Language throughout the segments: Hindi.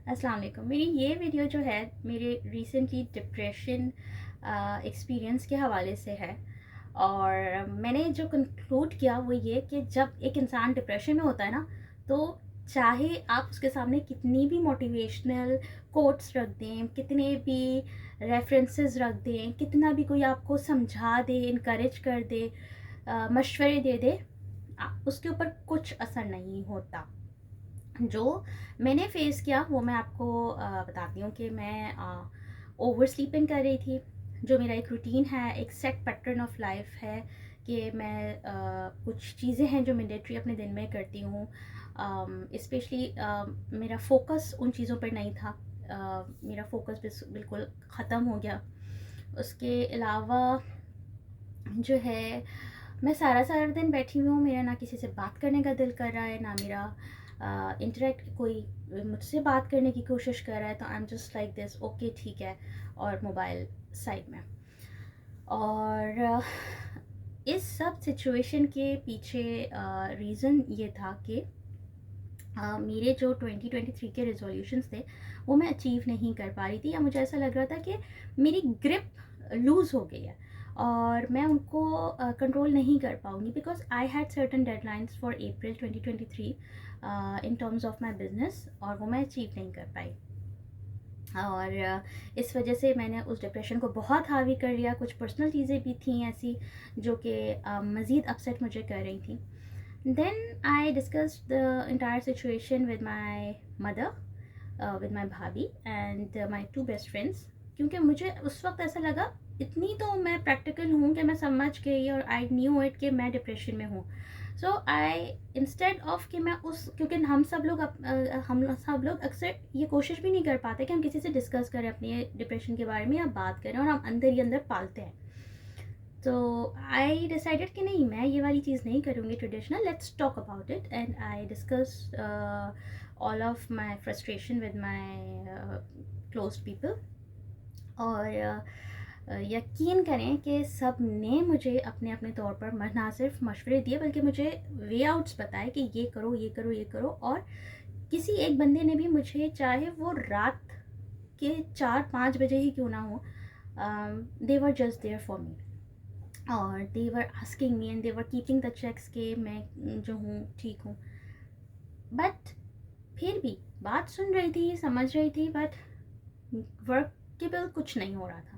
अस्सलाम वालेकुम। मेरी ये वीडियो जो है मेरे रिसेंटली डिप्रेशन एक्सपीरियंस के हवाले से है। और मैंने जो कंक्लूड किया वो ये कि जब एक इंसान डिप्रेशन में होता है ना, तो चाहे आप उसके सामने कितनी भी मोटिवेशनल कोट्स रख दें, कितने भी रेफरेंसेस रख दें, कितना भी कोई आपको समझा दे, इनकरेज कर दे, मशवरे दे दे, उसके ऊपर कुछ असर नहीं होता। जो मैंने फेस किया वो मैं आपको बताती हूँ कि मैं ओवर स्लीपिंग कर रही थी। जो मेरा एक रूटीन है, एक सेट पैटर्न ऑफ लाइफ है कि मैं कुछ चीज़ें हैं जो मैंडेटरी अपने दिन में करती हूँ। स्पेशली मेरा फोकस उन चीज़ों पर नहीं था। मेरा फोकस बिल्कुल ख़त्म हो गया। उसके अलावा जो है, मैं सारा सारा दिन बैठी हुई हूँ, मेरा ना किसी से बात करने का दिल कर रहा है, ना मेरा इंटरेक्ट कोई मुझसे बात करने की कोशिश कर रहा है। तो I am just like this, okay ठीक है, और मोबाइल साइड में। और इस सब सिचुएशन के पीछे रीज़न ये था कि मेरे जो 2023 के रेजोल्यूशंस थे वो मैं अचीव नहीं कर पा रही थी, या मुझे ऐसा लग रहा था कि मेरी ग्रिप लूज़ हो गई है और मैं उनको कंट्रोल नहीं कर पाऊँगी, because I had certain deadlines for April 2023 in terms of my business, और वो मैं अचीव नहीं कर पाई। और इस वजह से मैंने उस डिप्रेशन को बहुत हावी कर लिया। कुछ पर्सनल चीज़ें भी थी ऐसी जो कि मज़ीद अपसेट मुझे कर रही थी। Then I discussed the entire situation with my mother, with my भाभी and my two best friends, क्योंकि मुझे उस वक्त ऐसा लगा, इतनी तो मैं प्रैक्टिकल हूँ कि मैं समझ गई और आई न्यू इट कि मैं डिप्रेशन में हूँ। सो आई इंस्टेड ऑफ कि मैं उस, क्योंकि हम सब लोग अक्सर ये कोशिश भी नहीं कर पाते कि हम किसी से डिस्कस करें अपने डिप्रेशन के बारे में या बात करें, और हम अंदर ही अंदर पालते हैं। तो आई डिसाइडेड कि नहीं, मैं ये वाली चीज़ नहीं करूँगी traditional, let's talk about it. And I discuss all of my frustration with my close people. और यकीन करें कि सब ने मुझे अपने अपने तौर पर ना सिर्फ मशवरे दिए, बल्कि मुझे वे आउट्स बताए कि ये करो, ये करो, ये करो। और किसी एक बंदे ने भी मुझे, चाहे वो रात के 4-5 बजे ही क्यों ना हो, they were just there for me, और they were asking me and they were keeping the checks के मैं जो हूँ ठीक हूँ। बट फिर भी बात सुन रही थी, समझ रही थी, बट वर्केबल कुछ नहीं हो रहा था।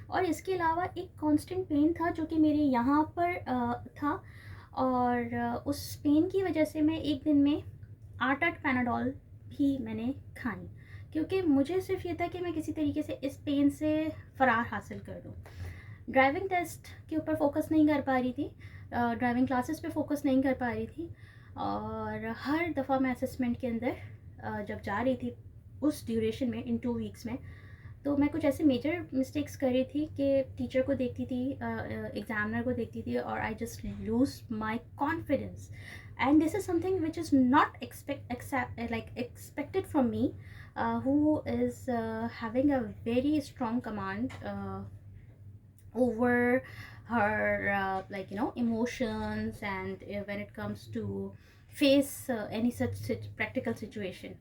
और इसके अलावा एक कांस्टेंट पेन था जो कि मेरे यहाँ पर था। और उस पेन की वजह से मैं एक दिन में 8 पैनाडोल भी मैंने खाई, क्योंकि मुझे सिर्फ ये था कि मैं किसी तरीके से इस पेन से फ़रार हासिल कर दूँ। ड्राइविंग टेस्ट के ऊपर फोकस नहीं कर पा रही थी, ड्राइविंग क्लासेस पे फोकस नहीं कर पा रही थी। और हर दफ़ा मैं असेसमेंट के अंदर जब जा रही थी उस ड्यूरेशन में, इन 2 वीक्स में, तो मैं कुछ ऐसे मेजर मिस्टेक्स कर रही थी कि टीचर को देखती थी, एग्जामिनर को देखती थी, और I just lose my confidence. And this is something which is not expected from me, who is having a very strong command over her emotions, and when it comes to face any such practical situation.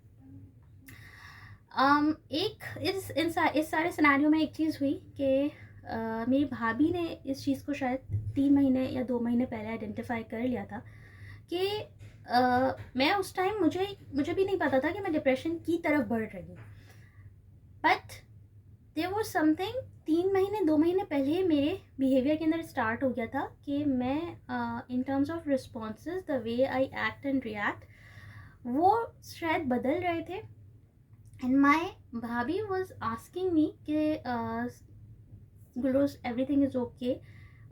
एक इस सारे सिनेरियो में एक चीज़ हुई कि मेरी भाभी ने इस चीज़ को शायद 3 महीने या 2 महीने पहले आइडेंटिफाई कर लिया था कि मैं उस टाइम, मुझे भी नहीं पता था कि मैं डिप्रेशन की तरफ बढ़ रही हूँ। बट देयर वाज समथिंग 3 महीने 2 महीने पहले मेरे बिहेवियर के अंदर स्टार्ट हो गया था कि मैं in terms of responses, the way I act and react, वो शायद बदल रहे थे। एंड माई भाभी वॉज आस्किंग मी कि गुलरोज एवरीथिंग इज़ ओके,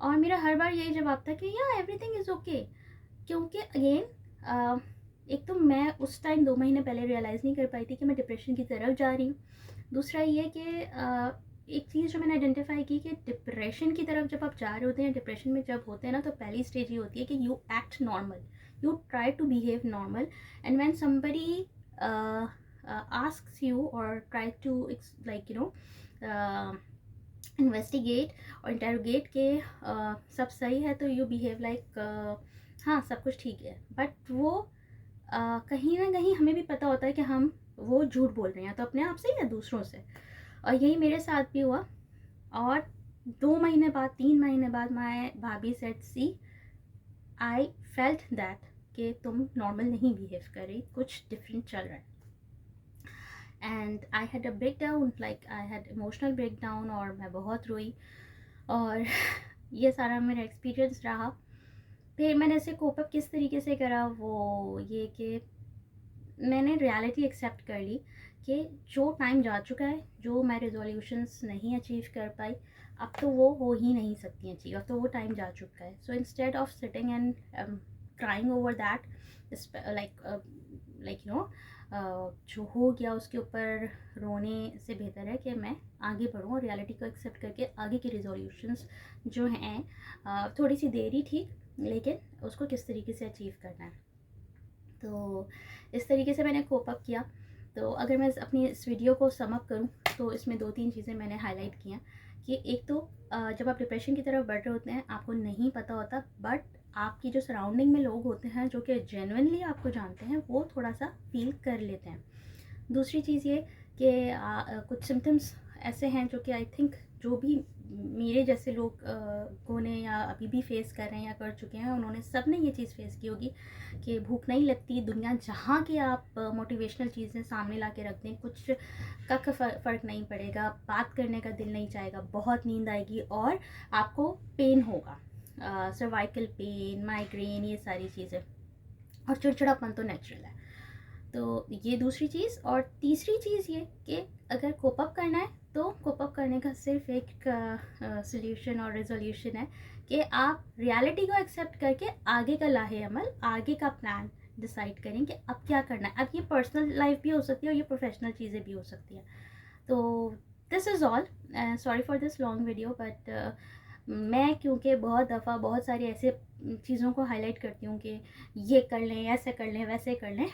और मेरा हर बार यही जवाब था कि या एवरीथिंग इज़ ओके। क्योंकि अगेन एक तो मैं उस टाइम 2 महीने पहले रियलाइज़ नहीं कर पाई थी कि मैं डिप्रेशन की तरफ जा रही हूँ। दूसरा ये कि एक चीज़ जो मैंने आइडेंटिफाई की कि डिप्रेशन की तरफ जब आप जा रहे होते हैं, डिप्रेशन में जब होते हैं ना, तो पहली स्टेज ये होती है कि you act normal, you try to behave normal, and when somebody asks you or try to investigate और इंटेरोगेट के सब सही है, तो यू बिहेव लाइक हाँ सब कुछ ठीक है। बट वो कहीं ना कहीं हमें भी पता होता है कि हम वो झूठ बोल रहे हैं, तो अपने आप से या दूसरों से। और यही मेरे साथ भी हुआ। और 2 महीने बाद, 3 महीने बाद my bhabhi said she, I felt that कि तुम नॉर्मल नहीं बिहेव कर रही, कुछ डिफरेंट चल रहा है। And I had a break down, like I had emotional break down, और मैं बहुत रोई। और ये सारा मेरा एक्सपीरियंस रहा। फिर मैंने इसे कोप अप किस तरीके से करा, वो ये कि मैंने रियलिटी एक्सेप्ट कर ली कि जो टाइम जा चुका है, जो मैं रेजोल्यूशंस नहीं अचीव कर पाई, अब तो वो हो ही नहीं सकती अचीव, अब तो वो टाइम जा चुका है। So instead of sitting and crying over that, like जो हो गया उसके ऊपर रोने से बेहतर है कि मैं आगे बढ़ूँ और रियलिटी को एक्सेप्ट करके आगे के रेजोल्यूशंस जो हैं, थोड़ी सी देरी ठीक, लेकिन उसको किस तरीके से अचीव करना है। तो इस तरीके से मैंने कोप अप किया। तो अगर मैं अपनी इस वीडियो को सम अप करूँ तो इसमें 2-3 चीज़ें मैंने हाईलाइट की हैं कि एक तो जब आप डिप्रेशन की तरफ बढ़ रहे होते हैं, आपको नहीं पता होता, बट आपकी जो सराउंडिंग में लोग होते हैं जो कि जेन्युइनली आपको जानते हैं, वो थोड़ा सा फील कर लेते हैं। दूसरी चीज़ ये कि कुछ सिम्टम्स ऐसे हैं जो कि आई थिंक जो भी मेरे जैसे लोग को ने या अभी भी फेस कर रहे हैं या कर चुके हैं, उन्होंने सब ने ये चीज़ फेस की होगी कि भूख नहीं लगती, दुनिया जहाँ के आप मोटिवेशनल चीज़ें सामने ला के रख दें, कुछ कख फ़र्क नहीं पड़ेगा, बात करने का दिल नहीं चाहेगा, बहुत नींद आएगी और आपको पेन होगा, सर्वाइकल पेन, माइग्रेन, ये सारी चीज़ें, और चिड़चिड़ापन तो नेचुरल है। तो ये दूसरी चीज़। और तीसरी चीज़ ये कि अगर कोप अप करना है तो कोप अप करने का सिर्फ एक सॉल्यूशन और रेजोल्यूशन है कि आप रियलिटी को एक्सेप्ट करके आगे का लाहे अमल, आगे का प्लान डिसाइड करें कि अब क्या करना है। अब ये पर्सनल लाइफ भी हो सकती है और ये प्रोफेशनल चीज़ें भी हो सकती हैं। तो this is all. Sorry for this long video, but मैं क्योंकि बहुत दफ़ा बहुत सारी ऐसे चीज़ों को हाईलाइट करती हूँ कि ये कर लें, ऐसे कर लें, वैसे कर लें,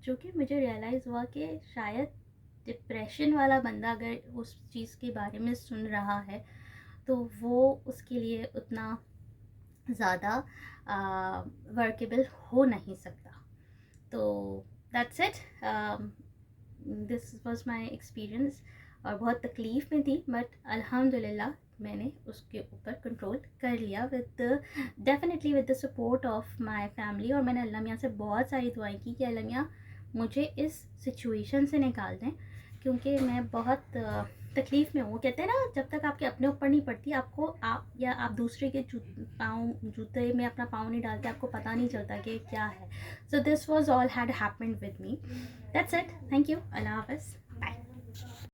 जो कि मुझे रियलाइज़ हुआ कि शायद डिप्रेशन वाला बंदा अगर उस चीज़ के बारे में सुन रहा है तो वो उसके लिए उतना ज़्यादा वर्केबल हो नहीं सकता। तो that's it, this was my experience. और बहुत तकलीफ़ में थी, बट अल्हम्दुलिल्लाह मैंने उसके ऊपर कंट्रोल कर लिया with definitely with the support of my family. और मैंने अल्लाह मियाँ से बहुत सारी दुआएं की कि अल्लाह मियाँ मुझे इस सिचुएशन से निकाल दें, क्योंकि मैं बहुत तकलीफ़ में हूँ। कहते हैं ना, जब तक आपके अपने ऊपर नहीं पड़ती, आपको आप या आप दूसरे के जूते में अपना पाँव नहीं डालते, आपको पता नहीं चलता कि क्या है। So this was all had happened with me. That's it, thank you, अल्लाह हाफ़िज़।